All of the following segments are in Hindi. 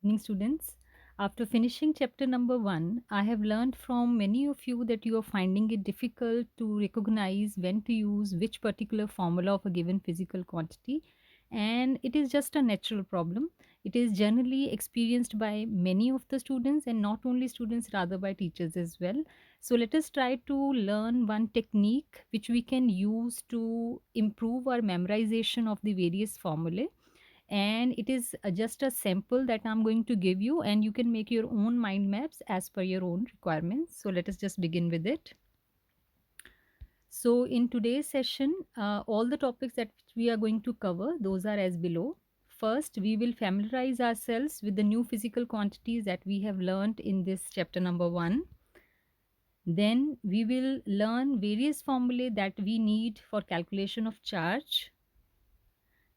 Evening, students. After finishing chapter number 1, I have learned from many of you that you are finding it difficult to recognize when to use which particular formula of a given physical quantity, and it is just a natural problem. It is generally experienced by many of the students, and not only students, rather by teachers as well. So, let us try to learn one technique which we can use to improve our memorization of the various formulae, and it is just a sample that I'm going to give you, and you can make your own mind maps as per your own requirements. So let us just begin with it. So in today's session, all the topics that we are going to cover, those are as below. First, we will familiarize ourselves with the new physical quantities that we have learned in this chapter number 1. Then we will learn various formulae that we need for calculation of charge.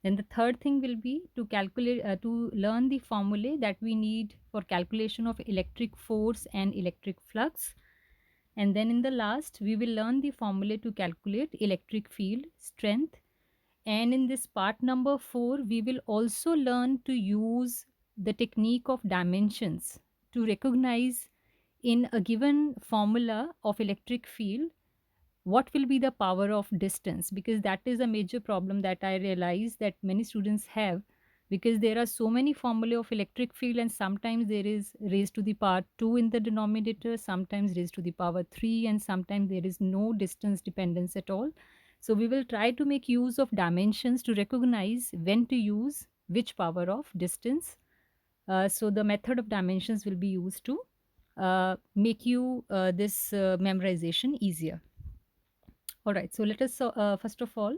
Then the third thing will be to learn the formulae that we need for calculation of electric force and electric flux. And then in the last, we will learn the formulae to calculate electric field strength. And in this part number 4, we will also learn to use the technique of dimensions to recognize in a given formula of electric field what will be the power of distance, because that is a major problem that I realize that many students have, because there are so many formulae of electric field, and sometimes there is raised to the power 2 in the denominator, sometimes raised to the power 3, and sometimes there is no distance dependence at all. So we will try to make use of dimensions to recognize when to use which power of distance. So the method of dimensions will be used to make you this memorization easier. All right, so let us first of all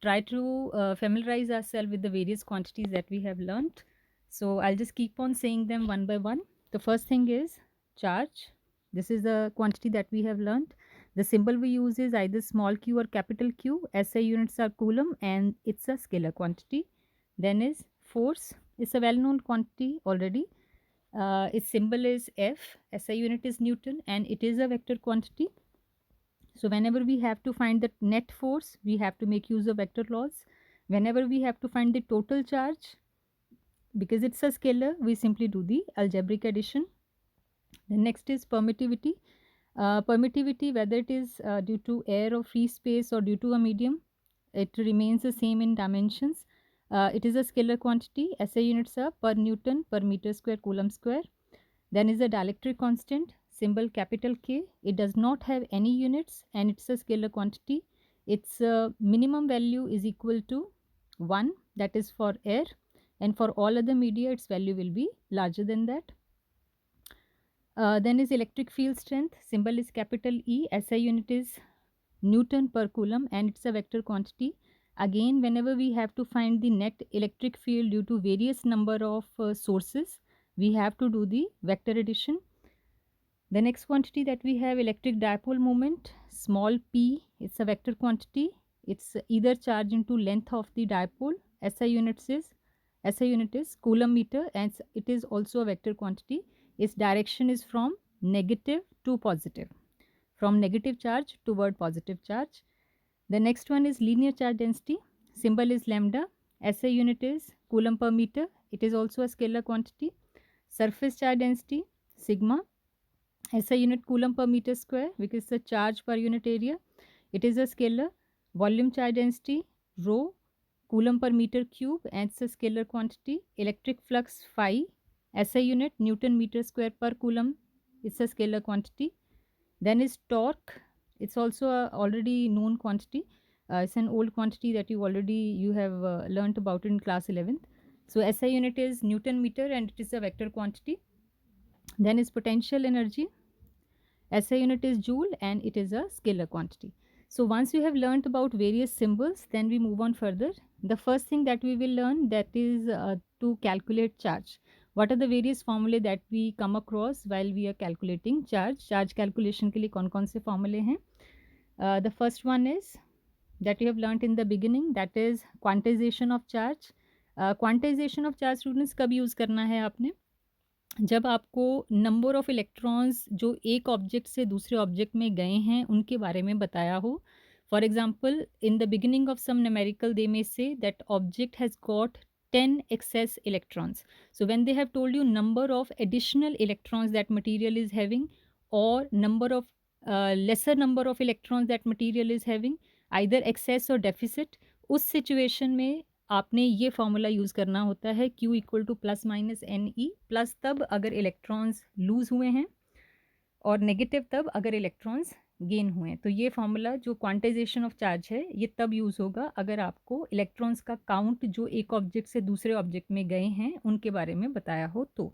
try to familiarize ourselves with the various quantities that we have learnt. So I'll just keep on saying them one by one. The first thing is charge. This is the quantity that we have learnt. The symbol we use is either small q or capital Q. SI units are coulomb and it's a scalar quantity. Then is force. It's a well-known quantity already. Its symbol is F. SI unit is Newton and it is a vector quantity. So whenever we have to find the net force, we have to make use of vector laws. Whenever we have to find the total charge, because it's a scalar, we simply do the algebraic addition. The next is permittivity. Permittivity, whether it is due to air or free space or due to a medium, it remains the same in dimensions. It is a scalar quantity. SI units are per Newton per meter square coulomb square. Then is the dielectric constant, symbol capital K. It does not have any units and it's a scalar quantity. Its minimum value is equal to 1, that is for air, and for all other media its value will be larger than that. Then is electric field strength, symbol is capital E. SI unit is Newton per coulomb and it's a vector quantity. Again, whenever we have to find the net electric field due to various number of sources, we have to do the vector addition. The next quantity that we have, electric dipole moment, small p, it's a vector quantity. It's either charge into length of the dipole. SI unit is coulomb meter and it is also a vector quantity. Its direction is from negative to positive, from negative charge toward positive charge. The next one is linear charge density. Symbol is lambda. SI unit is coulomb per meter. It is also a scalar quantity. Surface charge density, sigma. SI unit coulomb per meter square, because the charge per unit area. It is a scalar. Volume charge density, rho, coulomb per meter cube, and it's a scalar quantity. Electric flux phi. SI unit Newton meter square per coulomb. It's a scalar quantity. Then is torque. It's also a already known quantity. It's an old quantity that you have learnt about in class 11th. So SI unit is Newton meter and it is a vector quantity. Then is potential energy. SI unit is joule and it is a scalar quantity. So once you have learnt about various symbols, then we move on further. The first thing that we will learn, that is to calculate charge. What are the various formulae that we come across while we are calculating charge? Charge calculation के लिए कौन-कौन से formulae हैं? The first one is that you have learnt in the beginning, that is quantization of charge. Quantization of charge students कब use करना है आपने? जब आपको नंबर ऑफ इलेक्ट्रॉन्स जो एक ऑब्जेक्ट से दूसरे ऑब्जेक्ट में गए हैं उनके बारे में बताया हो. For example in the beginning of some numerical they may say that object has got 10 excess electrons. So when they have told you number of additional electrons that material is having, or number of lesser number of electrons that material is having, either excess or deficit, उस सिचुएशन में आपने ये फॉर्मूला यूज़ करना होता है Q equal to plus minus N E, plus तब अगर इलेक्ट्रॉन्स लूज हुए हैं और नेगेटिव तब अगर इलेक्ट्रॉन्स गेन हुए हैं। तो ये फॉर्मूला जो क्वांटाइजेशन ऑफ चार्ज है ये तब यूज़ होगा अगर आपको इलेक्ट्रॉन्स का काउंट जो एक ऑब्जेक्ट से दूसरे ऑब्जेक्ट में गए हैं उनके बारे में बताया हो तो।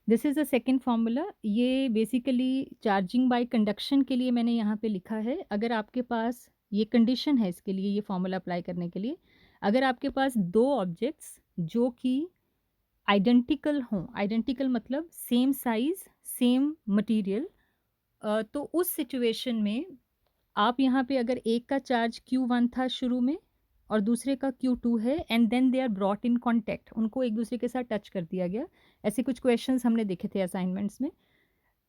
This is the second formula. ये बेसिकली चार्जिंग बाय कंडक्शन के लिए मैंने यहाँ पे लिखा है। अगर आपके पास ये कंडीशन है इसके लिए, ये फार्मूला अप्लाई करने के लिए, अगर आपके पास दो ऑब्जेक्ट्स जो कि आइडेंटिकल हों, आइडेंटिकल मतलब सेम साइज सेम मटेरियल, तो उस सिचुएशन में आप यहाँ पे अगर एक का चार्ज Q1 था शुरू में और दूसरे का Q2 है and then they are brought in contact, उनको एक दूसरे के साथ टच कर दिया गया, ऐसे कुछ क्वेश्चंस हमने देखे थे असाइनमेंट्स में।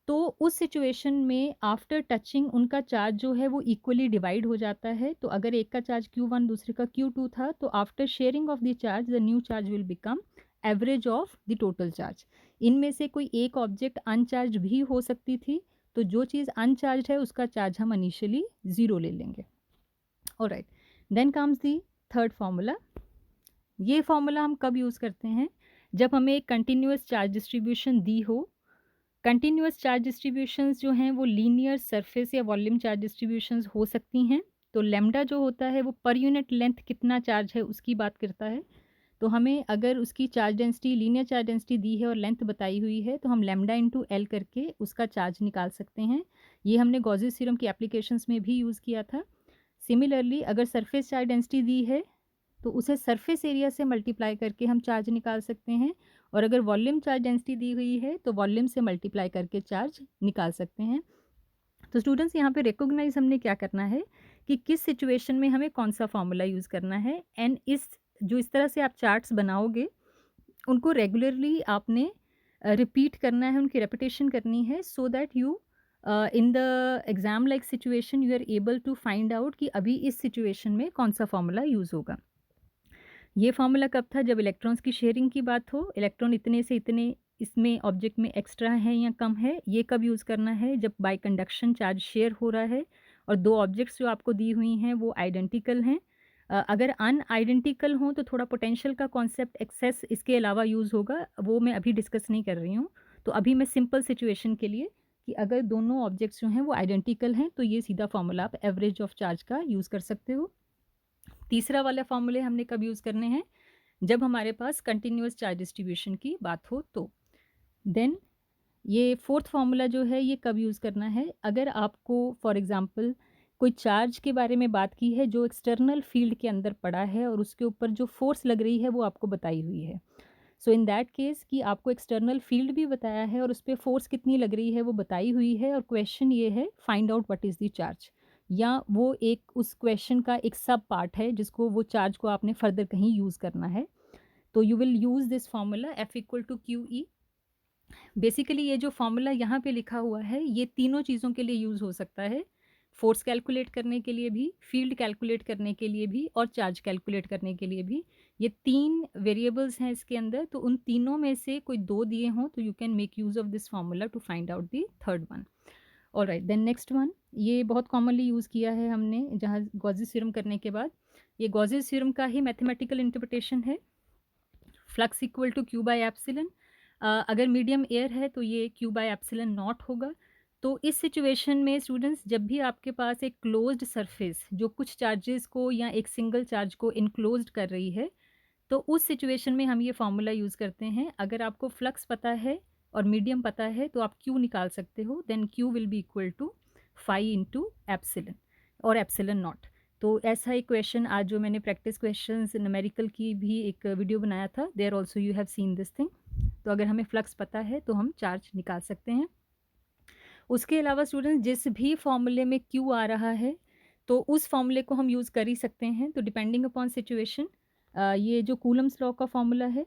तो उस सिचुएशन में आफ्टर टचिंग उनका चार्ज जो है वो इक्वली डिवाइड हो जाता है। तो अगर एक का चार्ज Q1 दूसरे का Q2 था तो after sharing of the charge the new charge will become average of the total charge. इनमें से कोई एक ऑब्जेक्ट अनचार्ज भी हो सकती थी, तो जो चीज़ अनचार्ज है उसका चार्ज हम इनिशियली ज़ीरो ले लेंगे। Alright, then comes the third formula. ये फार्मूला हम कब यूज़ करते हैं? जब हमें एक कंटिन्यूस चार्ज डिस्ट्रीब्यूशन दी हो। कंटिन्यूस चार्ज डिस्ट्रीब्यूशंस जो हैं वो लीनियर सरफेस या वॉल्यूम चार्ज डिस्ट्रीब्यूशंस हो सकती हैं। तो लैम्डा जो होता है वो पर यूनिट लेंथ कितना चार्ज है उसकी बात करता है। तो हमें अगर उसकी charge density, linear charge density दी है और लेंथ बताई हुई है तो हम लैम्डा इंटू एल करके उसका चार्ज निकाल सकते हैं। ये हमने गॉसेस थ्योरम की एप्लीकेशंस में भी यूज़ किया था। सिमिलरली अगर सरफेस चार्ज डेंसिटी दी है तो उसे सरफेस एरिया से मल्टीप्लाई करके हम चार्ज निकाल सकते हैं, और अगर वॉल्यूम चार्ज डेंसिटी दी हुई है तो वॉल्यूम से मल्टीप्लाई करके चार्ज निकाल सकते हैं। तो स्टूडेंट्स यहाँ पे रिकॉग्नाइज हमने क्या करना है कि किस सिचुएशन में हमें कौन सा फॉर्मूला यूज़ करना है, एंड इस तरह से आप चार्ट्स बनाओगे उनको रेगुलरली आपने रिपीट करना है, उनकी रेपिटेशन करनी है, so that you in the exam like situation you are able to find out कि अभी इस सिचुएशन में कौन सा फॉर्मूला यूज़ होगा। ये फार्मूला कब था? जब इलेक्ट्रॉन्स की शेयरिंग की बात हो, इलेक्ट्रॉन इतने से इतने इसमें ऑब्जेक्ट में एक्स्ट्रा है या कम है। ये कब यूज़ करना है? जब बाय कंडक्शन चार्ज शेयर हो रहा है और दो ऑब्जेक्ट्स जो आपको दी हुई हैं वो आइडेंटिकल हैं। अगर अनआइडेंटिकल हों तो थोड़ा पोटेंशियल का कॉन्सेप्ट एक्सेस इसके अलावा यूज़ होगा, वो मैं अभी डिस्कस नहीं कर रही हूँ। तो अभी मैं सिंपल सिचुएशन के लिए कि अगर दोनों ऑब्जेक्ट्स जो हैं वो आइडेंटिकल हैं तो ये सीधा फार्मूला आप एवरेज ऑफ चार्ज का यूज़ कर सकते हो। तीसरा वाला फार्मूले हमने कब यूज़ करने हैं? जब हमारे पास कंटिन्यूस चार्ज डिस्ट्रीब्यूशन की बात हो तो। देन ये फोर्थ फार्मूला जो है ये कब यूज़ करना है? अगर आपको फॉर एग्ज़ाम्पल कोई चार्ज के बारे में बात की है जो एक्सटर्नल फील्ड के अंदर पड़ा है और उसके ऊपर जो फोर्स लग रही है वो आपको बताई हुई है। सो इन दैट केस कि आपको एक्सटर्नल फील्ड भी बताया है और उस पर फोर्स कितनी लग रही है वो बताई हुई है, और क्वेश्चन ये है find out what is the charge, या वो एक उस क्वेश्चन का एक सब पार्ट है जिसको वो चार्ज को आपने फर्दर कहीं यूज़ करना है। तो you will use this formula F equal to Q E. Basically ये जो फार्मूला यहाँ पे लिखा हुआ है ये तीनों चीज़ों के लिए यूज़ हो सकता है, फोर्स कैलकुलेट करने के लिए भी, फील्ड कैलकुलेट करने के लिए भी, और चार्ज कैलकुलेट करने के लिए भी। ये तीन वेरिएबल्स हैं इसके अंदर, तो उन तीनों में से कोई दो दिए हों तो you can make use of this formula to find out the third one. Alright, then next one, ये बहुत कॉमनली यूज़ किया है हमने जहाँ गॉसेस थ्योरम करने के बाद। ये गॉसेस थ्योरम का ही मैथमेटिकल इंटरप्रिटेशन है। Flux equal to Q by epsilon. अगर मीडियम एयर है तो ये क्यू बाय एप्सिलन नॉट होगा। तो इस सिचुएशन में स्टूडेंट्स जब भी आपके पास एक क्लोज्ड सरफेस जो कुछ चार्जेस को या एक सिंगल चार्ज को इनक्लोज्ड कर रही है, तो उस सिचुएशन में हम ये फार्मूला यूज़ करते हैं। अगर आपको फ्लक्स पता है और मीडियम पता है तो आप क्यू निकाल सकते हो, then Q will be equal to phi into epsilon और एप्सिलन नॉट। तो ऐसा एक क्वेश्चन आज जो मैंने प्रैक्टिस क्वेश्चंस न्यूमेरिकल की भी एक वीडियो बनाया था, there also you have seen this thing. तो अगर हमें फ्लक्स पता है तो हम चार्ज निकाल सकते हैं। उसके अलावा स्टूडेंट्स जिस भी फॉर्मूले में क्यू आ रहा है तो उस फॉर्मूले को हम यूज़ कर ही सकते हैं। तो डिपेंडिंग अपॉन सिचुएशन, ये जो कूलम्स लॉ का फॉर्मूला है,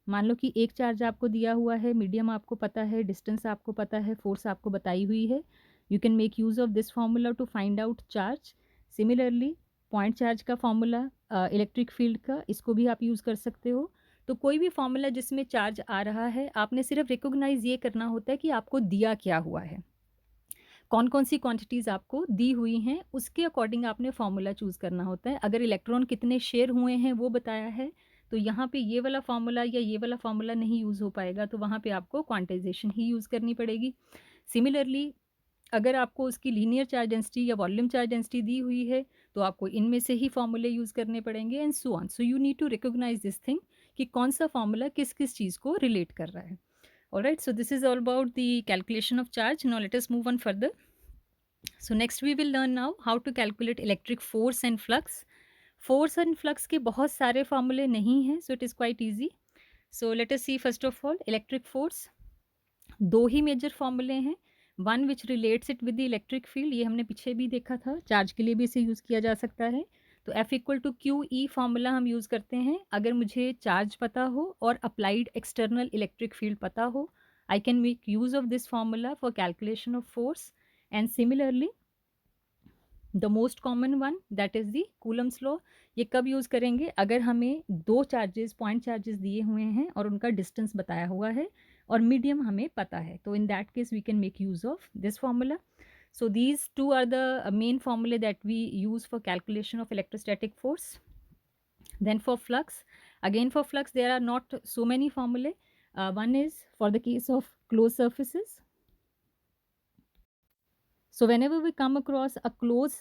मान लो कि एक चार्ज आपको दिया हुआ है, मीडियम आपको पता है, डिस्टेंस आपको पता है, फोर्स आपको बताई हुई है, you can make use of this formula to find out charge. Similarly point charge का फॉर्मूला इलेक्ट्रिक फील्ड का, इसको भी आप यूज़ कर सकते हो। तो कोई भी फॉर्मूला जिसमें चार्ज आ रहा है, आपने सिर्फ रिकॉग्नाइज़ ये करना होता है कि आपको दिया क्या हुआ है। कौन-कौन सी क्वांटिटीज़ आपको दी हुई हैं, उसके अकॉर्डिंग आपने फ़ॉर्मूला चूज़ करना होता है। अगर इलेक्ट्रॉन कितने शेयर हुए हैं वो बताया है, तो यहाँ पे ये वाला फ़ॉर्मूला या ये वाला फ़ॉर्मूला नहीं यूज़ हो पाएगा, तो वहाँ पे आपको क्वांटाइज़ेशन ही यूज़ करनी पड़ेगी। सिमिलरली अगर आपको उसकी लीनियर चार्ज डेंसिटी या वॉल्यूम चार्ज डेंसिटी दी हुई है, तो आपको इनमें से ही फ़ॉर्मूले यूज़ करने पड़ेंगे and so on. So you need to recognise this thing कि कौन-सा फ़ॉर्मूला किस-किस चीज़ को रिलेट कर रहा है। Alright, so this is all about the calculation of charge. Now let us move on further. So next we will learn now how to calculate electric force and flux. Force and flux के बहुत सारे फार्मूले नहीं हैं, so it is quite easy. So let us see first of all electric force. दो ही मेजर फार्मूले हैं, one which relates it with the electric field, ये हमने पीछे भी देखा था, चार्ज के लिए भी इसे यूज़ किया जा सकता है। तो F equal to Q e formula हम यूज़ करते हैं अगर मुझे चार्ज पता हो और अप्लाइड एक्सटर्नल इलेक्ट्रिक फील्ड पता हो। I can make use of this formula for calculation of force and similarly the most common one that is the Coulomb's law. ये कब यूज़ करेंगे? अगर हमें दो चार्जेस पॉइंट चार्जेस दिए हुए हैं और उनका डिस्टेंस बताया हुआ है और मीडियम हमें पता है, तो in that case we can make use of this formula. So these two are the main formulae that we use for calculation of electrostatic force. Then for flux, again for flux there are not so many formulae. One is for the case of closed surfaces. So whenever we come across a closed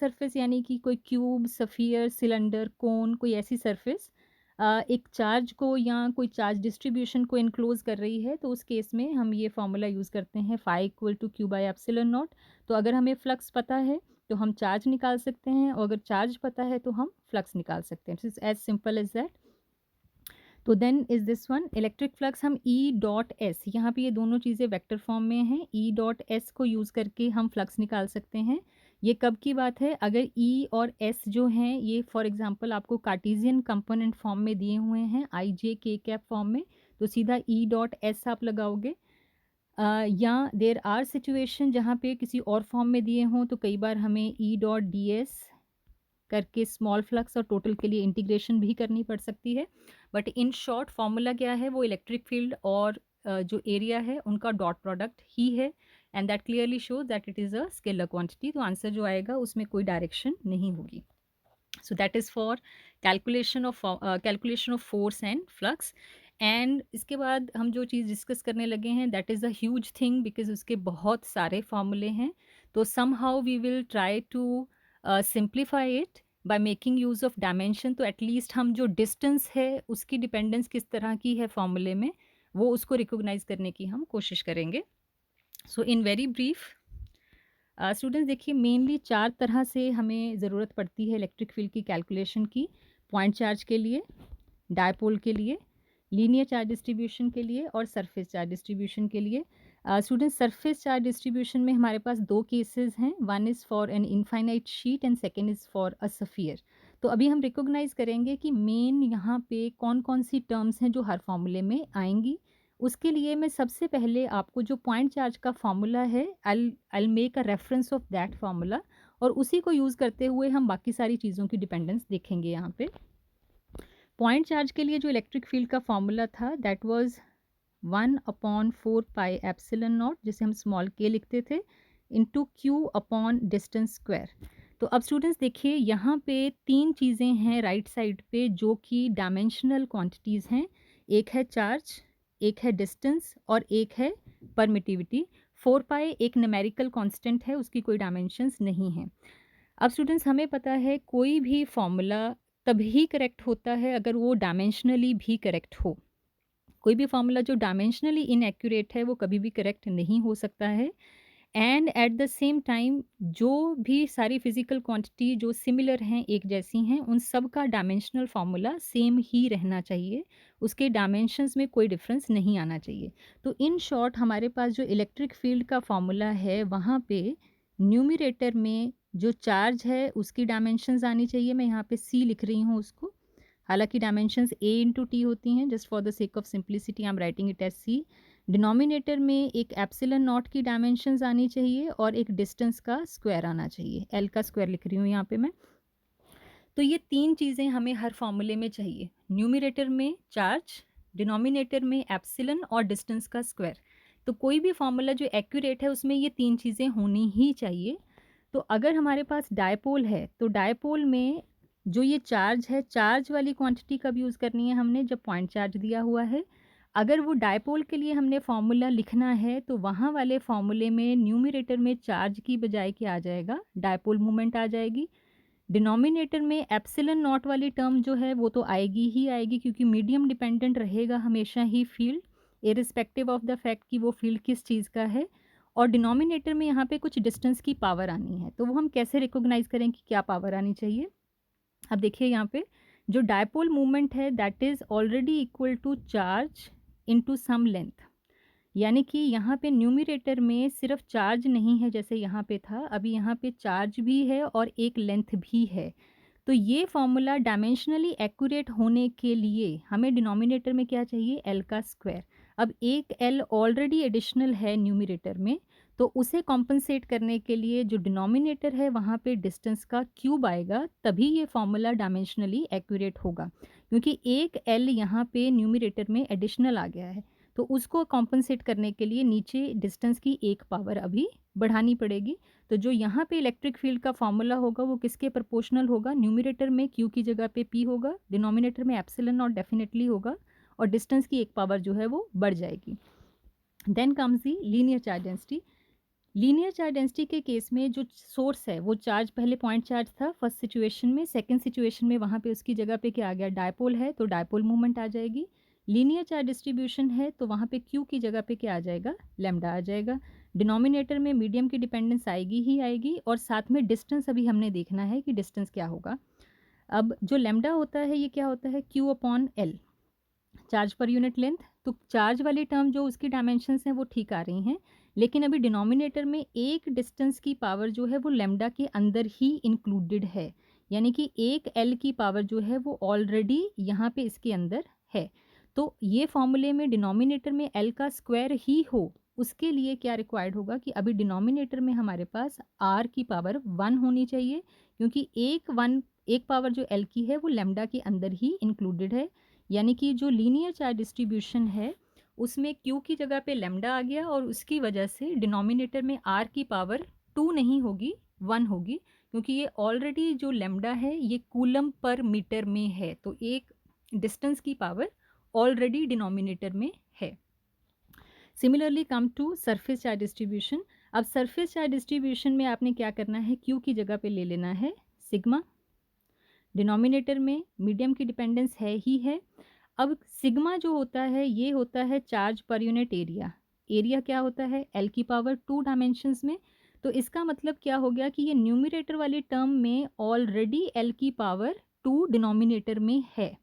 surface यानी कि कोई क्यूब, सफ़ियर, सिलेंडर, कोन, कोई ऐसी सरफेस एक चार्ज को या कोई चार्ज डिस्ट्रीब्यूशन को इनक्लोज कर रही है, तो उस केस में हम ये फार्मूला यूज़ करते हैं phi equal to q by epsilon naught. तो अगर हमें फ्लक्स पता है तो हम चार्ज निकाल सकते हैं और अगर चार्ज पता है तो हम फ्लक्स निकाल सकते हैं। It's as simple as that. तो then is this one electric flux, हम ई डॉट एस, यहाँ पे ये दोनों चीज़ें वेक्टर फॉर्म में हैं, ई डॉट एस को यूज़ करके हम फ्लक्स निकाल सकते हैं। ये कब की बात है? अगर ई और एस जो हैं ये फॉर एग्जांपल आपको कार्टेशियन कंपोनेंट फॉर्म में दिए हुए हैं, आई जे के कैप फॉर्म में, तो सीधा ई डॉट एस आप लगाओगे। या देर आर सिचुएशन जहाँ पे किसी और फॉर्म में दिए हों, तो कई बार हमें ई डॉट डी एस करके स्मॉल फ्लक्स और टोटल के लिए इंटीग्रेशन भी करनी पड़ सकती है। बट इन शॉर्ट फॉर्मूला क्या है? वो इलेक्ट्रिक फील्ड और जो एरिया है उनका डॉट प्रोडक्ट ही है and that clearly shows that it is a scalar quantity. तो आंसर जो आएगा उसमें कोई डायरेक्शन नहीं होगी। So that is for calculation of force and flux. And इसके बाद हम जो चीज़ डिस्कस करने लगे हैं that is a huge thing because उसके बहुत सारे फॉर्मूले हैं। तो somehow we will try to simplify it by making use of dimension. तो एटलीस्ट हम जो डिस्टेंस है उसकी डिपेंडेंस किस तरह की है फॉर्मूले में, वो उसको रिकॉग्नाइज करने की हम कोशिश करेंगे। सो इन वेरी ब्रीफ स्टूडेंट्स, देखिए मेनली चार तरह से हमें ज़रूरत पड़ती है इलेक्ट्रिक फील्ड की कैलकुलेशन की। पॉइंट चार्ज के लिए, डायपोल के लिए, लीनियर चार्ज डिस्ट्रीब्यूशन के लिए और सरफेस चार्ज डिस्ट्रीब्यूशन के लिए। स्टूडेंट, सरफेस चार्ज डिस्ट्रीब्यूशन में हमारे पास दो केसेस हैं, one is for an infinite sheet and second is for a sphere. तो अभी हम रिकॉग्नाइज करेंगे कि मेन यहाँ पे कौन कौन सी टर्म्स हैं जो हर फॉर्मूले में आएंगी। उसके लिए मैं सबसे पहले आपको जो पॉइंट चार्ज का फॉर्मूला है, I make a reference of that formula और उसी को यूज़ करते हुए हम बाकी सारी चीज़ों की डिपेंडेंस देखेंगे। यहाँ पे पॉइंट चार्ज के लिए जो इलेक्ट्रिक फील्ड का फॉर्मूला था that was 1/4 pi epsilon not, जिसे हम स्मॉल के लिखते थे, into Q upon distance square. तो अब स्टूडेंट्स देखिए यहाँ पे तीन चीज़ें हैं राइट साइड पे जो कि डायमेंशनल क्वांटिटीज़ हैं। एक है चार्ज, एक है डिस्टेंस और एक है परमिटिविटी। 4 पाई एक न्यूमेरिकल कांस्टेंट है, उसकी कोई डायमेंशंस नहीं है। अब स्टूडेंट्स हमें पता है कोई भी फॉर्मूला तभी करेक्ट होता है अगर वो डायमेंशनली भी करेक्ट हो। कोई भी फॉर्मूला जो डायमेंशनली इनएक्यूरेट है वो कभी भी करेक्ट नहीं हो सकता है। And at the same time जो भी सारी फिजिकल क्वांटिटी जो सिमिलर हैं, एक जैसी हैं, उन सब का डायमेंशनल फार्मूला सेम ही रहना चाहिए, उसके डायमेंशंस में कोई डिफरेंस नहीं आना चाहिए। तो इन शॉर्ट हमारे पास जो इलेक्ट्रिक फील्ड का फार्मूला है वहाँ पे न्यूमरेटर में जो चार्ज है उसकी डायमेंशंस आनी चाहिए। मैं यहाँ पे सी लिख रही हूँ उसको, हालांकि डायमेंशंस a इंटू टी होती हैं, just for the sake of simplicity I am writing it as c. Denominator में एक एप्सिलॉन नॉट की डायमेंशंस आनी चाहिए और एक डिस्टेंस का स्क्वायर आना चाहिए, l का स्क्वायर लिख रही हूँ यहाँ पे मैं। तो ये 3 चीज़ें हमें हर फ़ॉर्मूले में चाहिए। न्यूमरेटर में चार्ज, डिनोमिनेटर में एप्सिलॉन और डिस्टेंस का स्क्वायर। तो कोई भी फ़ॉर्मूला जो एक्यूरेट है उसमें ये 3 चीज़ें होनी ही चाहिए। तो अगर हमारे पास डायपोल है, तो डायपोल में जो ये चार्ज है, चार्ज वाली क्वांटिटी कब यूज़ करनी है हमने? जब पॉइंट चार्ज दिया हुआ है। अगर वो डायपोल के लिए हमने फ़ॉर्मूला लिखना है, तो वहाँ वाले फ़ॉर्मूले में न्यूमरेटर में चार्ज की बजाय क्या आ जाएगा? डायपोल मोमेंट आ जाएगी। डिनोमिनेटर में एप्सिलॉन नॉट वाली टर्म जो है वो तो आएगी ही आएगी, क्योंकि मीडियम डिपेंडेंट रहेगा हमेशा ही field, irrespective of the fact कि वो फील्ड किस चीज़ का है। और डिनोमिनेटर में यहाँ पे कुछ डिस्टेंस की पावर आनी है, तो वो हम कैसे रिकॉग्नाइज करें कि क्या पावर आनी चाहिए? अब देखिए यहाँ पे जो डायपोल मूवमेंट है that is already equal to charge into some length. यानी कि यहाँ पे न्यूमरेटर में सिर्फ चार्ज नहीं है जैसे यहाँ पे था, अभी यहाँ पे चार्ज भी है और एक लेंथ भी है। तो ये फॉर्मूला डायमेंशनली एक्यूरेट होने के लिए हमें डिनोमिनेटर में क्या चाहिए? एल का स्क्वायर। अब एक एल ऑलरेडी एडिशनल है न्यूमरेटर में, तो उसे कॉम्पनसेट करने के लिए जो डिनोमिनेटर है वहाँ पे डिस्टेंस का क्यूब आएगा, तभी ये फॉर्मूला डायमेंशनली एक्यूरेट होगा। क्योंकि एक एल यहाँ पे न्यूमरेटर में एडिशनल आ गया है, तो उसको कॉम्पनसेट करने के लिए नीचे डिस्टेंस की एक पावर अभी बढ़ानी पड़ेगी। तो जो यहाँ पे इलेक्ट्रिक फील्ड का फॉर्मूला होगा वो किसके प्रोपोर्शनल होगा? न्यूमरेटर में क्यू की जगह पे पी होगा, डिनोमिनेटर में एप्सिलॉन नॉट डेफिनेटली होगा, और डिस्टेंस की एक पावर जो है वो बढ़ जाएगी। Then comes the linear charge density. Linear charge density के केस में जो सोर्स है वो चार्ज पहले पॉइंट चार्ज था फर्स्ट सिचुएशन में, सेकंड सिचुएशन में वहाँ पे उसकी जगह पे क्या आ गया? डायपोल है, तो डायपोल मूवमेंट आ जाएगी। लीनियर चार्ज डिस्ट्रीब्यूशन है तो वहाँ पे क्यू की जगह पे क्या आ जाएगा? लैम्डा आ जाएगा। डिनोमिनेटर में मीडियम की डिपेंडेंस आएगी ही आएगी, और साथ में डिस्टेंस अभी हमने देखना है कि डिस्टेंस क्या होगा। अब जो लैम्डा होता है ये क्या होता है? Q upon L, charge per unit length. तो चार्ज वाली टर्म जो उसकी डायमेंशंस हैं वो ठीक आ रही हैं, लेकिन अभी डिनोमिनेटर में एक डिस्टेंस की पावर जो है वो लैम्डा के अंदर ही इंक्लूडेड है। यानी कि एक एल की पावर जो है वो ऑलरेडी यहाँ पे इसके अंदर है। तो ये फॉर्मूले में डिनोमिनेटर में एल का स्क्वायर ही हो, उसके लिए क्या रिक्वायर्ड होगा कि अभी डिनोमिनेटर में हमारे पास आर की पावर 1 होनी चाहिए, क्योंकि एक पावर जो एल की है वो लैम्डा के अंदर ही इंक्लूडेड है। यानी कि जो लीनियर चार्ज डिस्ट्रीब्यूशन है उसमें क्यू की जगह पे लैम्डा आ गया, और उसकी वजह से डिनोमिनेटर में आर की पावर 2 नहीं होगी, 1 होगी, क्योंकि ये ऑलरेडी जो लैम्डा है ये कूलम पर मीटर में है, तो एक डिस्टेंस की पावर ऑलरेडी डिनोमिनेटर में है। Similarly come to surface charge distribution. अब सरफेस चार्ज डिस्ट्रीब्यूशन में आपने क्या करना है? क्यू की जगह पे ले लेना है सिग्मा। डिनोमिनेटर में मीडियम की डिपेंडेंस है ही है। अब सिग्मा जो होता है ये होता है charge per unit area. Area क्या होता है? एल की पावर 2 डायमेंशंस में। तो इसका मतलब क्या हो गया कि ये न्यूमरेटर वाली टर्म में ऑलरेडी एल की पावर 2 डिनोमिनेटर में है।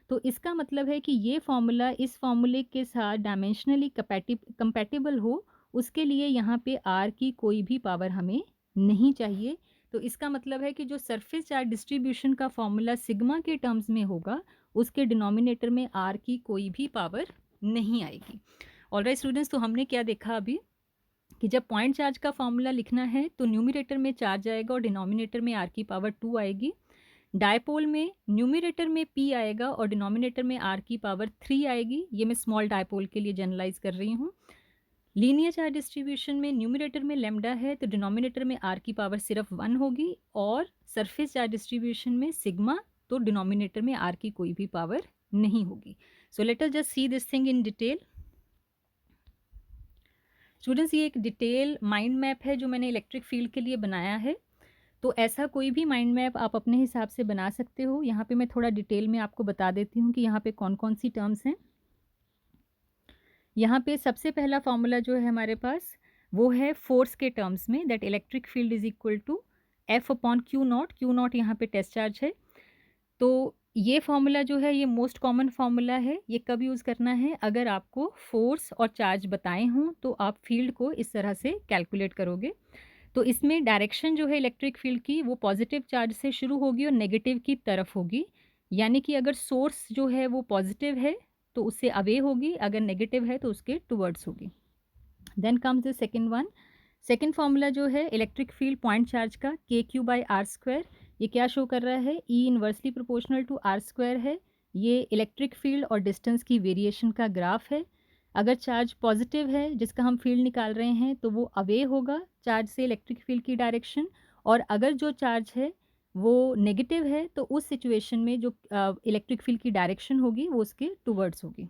तो इसका मतलब है कि ये फॉर्मूला इस फॉर्मूले के साथ डायमेंशनली कंपैटिबल हो, उसके लिए यहाँ पे आर की कोई भी पावर हमें नहीं चाहिए। तो इसका मतलब है कि जो सरफेस चार्ज डिस्ट्रीब्यूशन का फॉर्मूला सिग्मा के टर्म्स में होगा, उसके डिनोमिनेटर में आर की कोई भी पावर नहीं आएगी। ऑलराइट स्टूडेंट्स, तो हमने क्या देखा अभी कि जब पॉइंट चार्ज का फॉर्मूला लिखना है तो न्यूमरेटर में चार्ज आएगा और डिनोमिनेटर में आर की पावर 2 आएगी। डायपोल में न्यूमरेटर में पी आएगा और डिनोमिनेटर में आर की पावर 3 आएगी। ये मैं स्मॉल डायपोल के लिए जनरलाइज कर रही हूँ। लीनियर चार्ज डिस्ट्रीब्यूशन में न्यूमरेटर में लैम्डा है तो डिनोमिनेटर में आर की पावर सिर्फ 1 होगी, और सरफेस चार्ज डिस्ट्रीब्यूशन में सिग्मा, तो डिनोमिनेटर में आर की कोई भी पावर नहीं होगी। So let us just see this thing in detail. Students, ये एक डिटेल माइंड मैप है जो मैंने इलेक्ट्रिक फील्ड के लिए बनाया है। तो ऐसा कोई भी माइंड मैप आप अपने हिसाब से बना सकते हो। यहाँ पे मैं थोड़ा डिटेल में आपको बता देती हूँ कि यहाँ पे कौन कौन सी टर्म्स हैं। यहाँ पे सबसे पहला फॉर्मूला जो है हमारे पास वो है फोर्स के टर्म्स में, that electric field is equal to f upon q naught. Q naught यहाँ पे टेस्ट चार्ज है। तो ये फॉर्मूला जो है ये मोस्ट कॉमन फॉर्मूला है। ये कब यूज़ करना है? अगर आपको फोर्स और चार्ज बताए हों तो आप फील्ड को इस तरह से कैलकुलेट करोगे। तो इसमें डायरेक्शन जो है इलेक्ट्रिक फील्ड की वो पॉजिटिव चार्ज से शुरू होगी और नेगेटिव की तरफ होगी। यानी कि अगर सोर्स जो है वो पॉजिटिव है तो उससे अवे होगी, अगर नेगेटिव है तो उसके टुवर्ड्स होगी। Then comes the second one. Second formula जो है इलेक्ट्रिक फील्ड पॉइंट चार्ज का, के क्यू बाई आर स्क्वायर, ये क्या शो कर रहा है? E inversely proportional to r square है। ये इलेक्ट्रिक फील्ड और डिस्टेंस की वेरिएशन का ग्राफ है। अगर चार्ज पॉजिटिव है जिसका हम फील्ड निकाल रहे हैं तो वो अवे होगा चार्ज से इलेक्ट्रिक फील्ड की डायरेक्शन, और अगर जो चार्ज है वो नेगेटिव है तो उस सिचुएशन में जो इलेक्ट्रिक फील्ड की डायरेक्शन होगी वो उसके टूवर्ड्स होगी।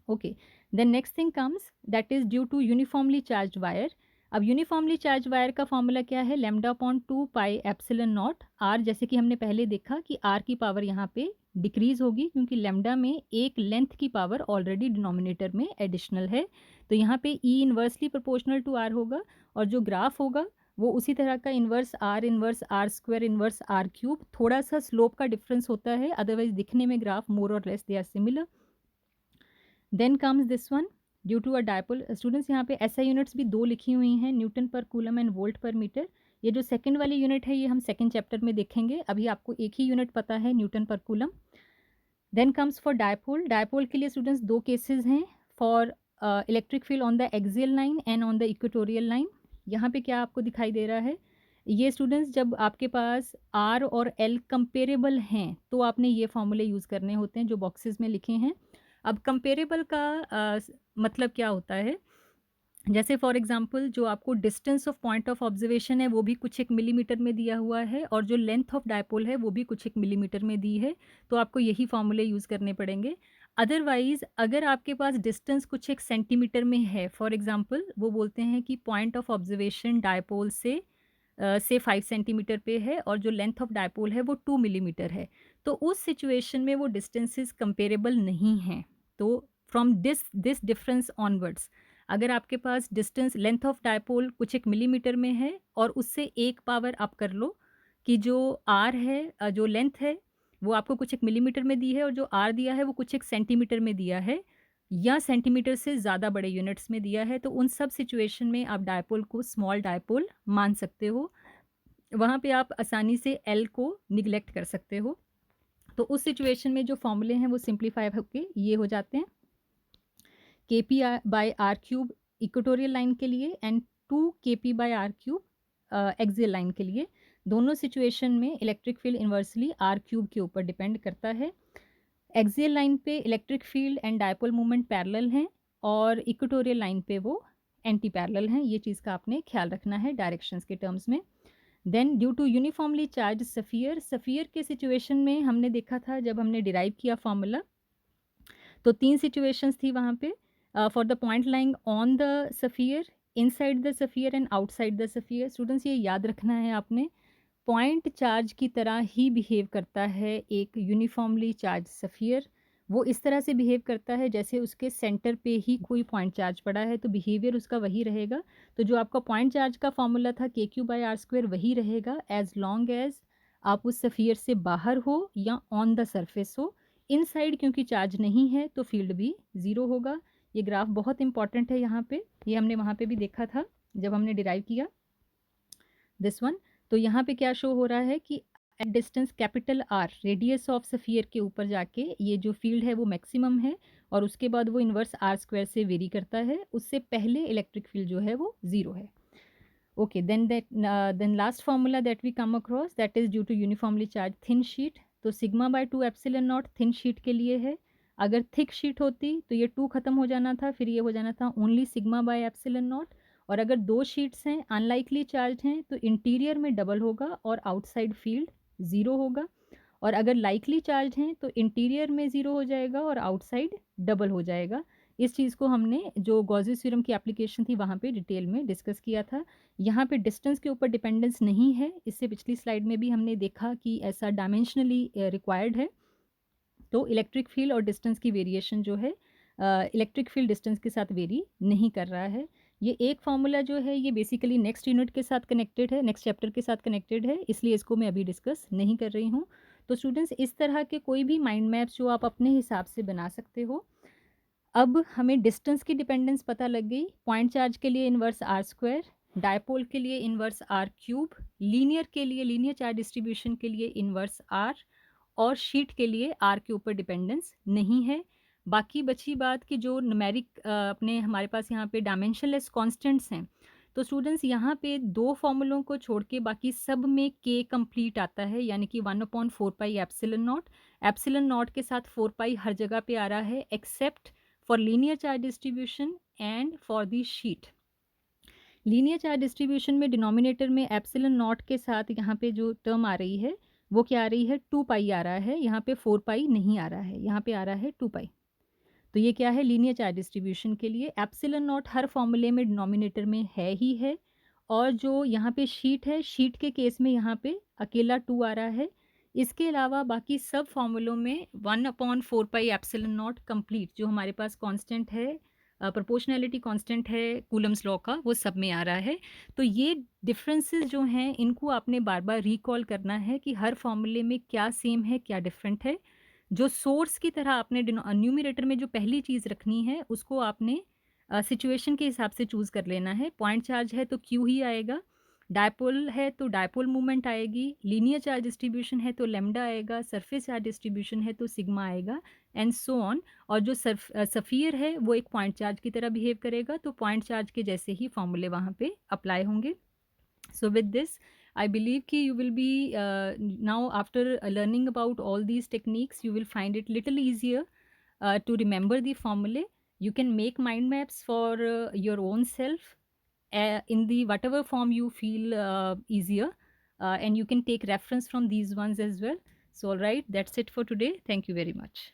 Okay, then next thing comes that is due to uniformly charge wire. अब यूनिफॉर्मली चार्ज वायर का फॉर्मूला क्या है? Lambda upon 2 pi epsilon naught r. जैसे कि हमने पहले देखा कि आर की पावर यहाँ पे डिक्रीज होगी क्योंकि लैम्डा में एक लेंथ की पावर ऑलरेडी डिनोमिनेटर में एडिशनल है, तो यहाँ पे e inversely proportional to r होगा, और जो ग्राफ होगा वो उसी तरह का inverse r square inverse r cube. थोड़ा सा स्लोप का डिफरेंस होता है, अदरवाइज दिखने में graph more or less they are similar. Then comes this one, due to a dipole. Students यहाँ पे एसआई यूनिट्स भी दो लिखी हुई हैं, Newton per coulomb and volt पर मीटर। ये जो सेकंड वाली यूनिट है ये हम सेकंड चैप्टर में देखेंगे, अभी आपको एक ही यूनिट पता है, Newton per coulomb. Then comes for dipole. Dipole के लिए स्टूडेंट्स दो केसेस हैं, for electric field on the axial line and on the equatorial line. यहाँ पे क्या आपको दिखाई दे रहा है? ये स्टूडेंट्स जब आपके पास आर और एल कंपेरेबल हैं तो आपने ये फॉर्मूले यूज़ करने होते हैं जो बॉक्सेस में लिखे हैं। अब कंपेरेबल का मतलब क्या होता है? जैसे फॉर एग्जांपल जो आपको distance of point of observation है वो भी कुछ एक मिलीमीटर में दिया हुआ है, और जो लेंथ ऑफ डायपोल है वो भी कुछ एक मिलीमीटर में दी है, तो आपको यही फॉर्मूले यूज़ करने पड़ेंगे। अदरवाइज अगर आपके पास डिस्टेंस कुछ एक सेंटीमीटर में है, फॉर एग्जांपल वो बोलते हैं कि पॉइंट ऑफ ऑब्जर्वेशन डायपोल से 5 सेंटीमीटर पे है और जो लेंथ ऑफ डायपोल है वो 2 मिलीमीटर है, तो उस सिचुएशन में वो डिस्टेंसेस कंपेरेबल नहीं हैं। तो फ्रॉम दिस डिफरेंस ऑनवर्ड्स, अगर आपके पास डिस्टेंस लेंथ ऑफ डायपोल कुछ एक मिलीमीटर में है और उससे एक पावर आप कर लो कि जो आर है, जो लेंथ है वो आपको कुछ एक मिलीमीटर में दी है, और जो आर दिया है वो कुछ एक सेंटीमीटर में दिया है या सेंटीमीटर से ज़्यादा बड़े यूनिट्स में दिया है, तो उन सब सिचुएशन में आप डायपोल को स्मॉल डायपोल मान सकते हो। वहाँ पे आप आसानी से एल को निगलेक्ट कर सकते हो। तो उस सिचुएशन में जो फॉर्मूले हैं वो सिंप्लीफाई होके ये हो जाते हैं, k p by r cube equatorial line के लिए and 2 k p by r cube axial line के लिए। दोनों सिचुएशन में electric field inversely r cube के ऊपर डिपेंड करता है। एक्सियल लाइन पे electric field and dipole movement parallel हैं, और इक्वेटोरियल लाइन पे वो एंटी पैरेलल हैं। ये चीज़ का आपने ख्याल रखना है डायरेक्शंस के टर्म्स में। Then due to uniformly charge sphere, sphere के सिचुएशन में हमने देखा था जब हमने डिराइव किया फॉर्मूला, तो 3 सिचुएशंस थी वहाँ पे, for the point lying on the sphere, inside the sphere and outside the sphere. Students ये याद रखना है आपने, पॉइंट चार्ज की तरह ही बिहेव करता है एक यूनिफॉर्मली चार्ज सफियर। वो इस तरह से बिहेव करता है जैसे उसके सेंटर पे ही कोई पॉइंट चार्ज पड़ा है, तो बिहेवियर उसका वही रहेगा। तो जो आपका पॉइंट चार्ज का फॉर्मूला था के क्यू बाई आर स्क्वायर वही रहेगा, एज लॉन्ग एज आप उस सफियर से बाहर हो या ऑन द सरफेस हो। इनसाइड क्योंकि चार्ज नहीं है तो फील्ड भी ज़ीरो होगा। ये ग्राफ बहुत इंपॉर्टेंट है यहाँ पे, ये हमने वहाँ पे भी देखा था जब हमने डिराइव किया दिस वन। तो यहाँ पे क्या शो हो रहा है कि at distance capital R radius of sphere के ऊपर जाके ये जो फील्ड है वो मैक्सिमम है, और उसके बाद वो इन्वर्स आर स्क्वायर से वेरी करता है, उससे पहले इलेक्ट्रिक फील्ड जो है वो ज़ीरो है। Okay, then last formula that we come across that is due to uniformly charge thin sheet. तो sigma by 2 epsilon not thin sheet के लिए है। अगर थिक शीट होती तो ये 2 खत्म हो जाना था, फिर ये हो जाना था only sigma by epsilon not. और अगर दो शीट्स हैं अनलाइकली चार्ज हैं तो इंटीरियर में डबल होगा और आउटसाइड फील्ड ज़ीरो होगा, और अगर लाइकली चार्ज हैं तो इंटीरियर में ज़ीरो हो जाएगा और आउटसाइड डबल हो जाएगा। इस चीज़ को हमने जो गॉसेस थ्योरम की एप्लीकेशन थी वहाँ पे डिटेल में डिस्कस किया था। यहाँ पे डिस्टेंस के ऊपर डिपेंडेंस नहीं है, इससे पिछली स्लाइड में भी हमने देखा कि ऐसा डायमेंशनली रिक्वायर्ड है। तो इलेक्ट्रिक फील्ड और डिस्टेंस की वेरिएशन जो है इलेक्ट्रिक फील्ड डिस्टेंस के साथ वेरी नहीं कर रहा है। ये एक फार्मूला जो है ये बेसिकली नेक्स्ट यूनिट के साथ कनेक्टेड है, नेक्स्ट चैप्टर के साथ कनेक्टेड है, इसलिए इसको मैं अभी डिस्कस नहीं कर रही हूँ। तो स्टूडेंट्स इस तरह के कोई भी माइंड मैप्स जो आप अपने हिसाब से बना सकते हो। अब हमें डिस्टेंस की डिपेंडेंस पता लग गई, पॉइंट चार्ज के लिए इन्वर्स आर स्क्वायर, डायपोल के लिए इन्वर्स आर क्यूब, लीनियर के लिए लीनियर चार्ज डिस्ट्रीब्यूशन के लिए इन्वर्स आर, और शीट के लिए आर के ऊपर डिपेंडेंस नहीं है। बाकी बची बात कि जो न्यूमेरिक अपने हमारे पास यहाँ पे डायमेंशनलेस कांस्टेंट्स हैं, तो स्टूडेंट्स यहाँ पे 2 फ़ॉर्मूलों को छोड़ के बाकी सब में k कंप्लीट आता है, यानी कि 1/4 पाई एप्सिलॉन नॉट। एप्सिलॉन नॉट के साथ 4 पाई हर जगह पे आ रहा है except for linear charge distribution and for the sheet. Linear charge distribution में डिनोमिनेटर में एप्सिलॉन नॉट के साथ यहाँ पे जो टर्म आ रही है वो क्या आ रही है, 2 पाई आ रहा है, यहाँ पे 4 पाई नहीं आ रहा है, यहाँ पे आ रहा है 2 पाई। तो ये क्या है, लीनियर चार्ज डिस्ट्रीब्यूशन के लिए एप्सिलॉन नॉट हर फॉर्मूले में डिनोमिनेटर में है ही है। और जो यहाँ पे शीट है, शीट के केस में यहाँ पे अकेला 2 आ रहा है। इसके अलावा बाकी सब फॉर्मूलों में 1/4 पाई एप्सिलॉन नॉट कंप्लीट जो हमारे पास कांस्टेंट है, प्रोपोर्शनैलिटी कांस्टेंट है कूलम्स लॉ का, वो सब में आ रहा है। तो ये डिफरेंसेस जो हैं इनको आपने बार बार रिकॉल करना है कि हर फॉर्मूले में क्या सेम है क्या डिफरेंट है। जो सोर्स की तरह आपने न्यूमरेटर में जो पहली चीज़ रखनी है उसको आपने सिचुएशन के हिसाब से चूज़ कर लेना है। पॉइंट चार्ज है तो क्यू ही आएगा, डायपोल है तो डायपोल मूवमेंट आएगी, लीनियर चार्ज डिस्ट्रीब्यूशन है तो लैम्डा आएगा, सरफेस चार्ज डिस्ट्रीब्यूशन है तो सिग्मा आएगा, एंड सो ऑन। और जो सफ़ियर है वो एक पॉइंट चार्ज की तरह बिहेव करेगा, तो पॉइंट चार्ज के जैसे ही फॉर्मूले वहाँ पे अप्लाई होंगे। So with this, I believe ki you will be now after learning about all these techniques, you will find it little easier to remember the formulae. You can make mind maps for your own self in the whatever form you feel easier, and you can take reference from these ones as well. So all right, that's it for today. Thank you very much.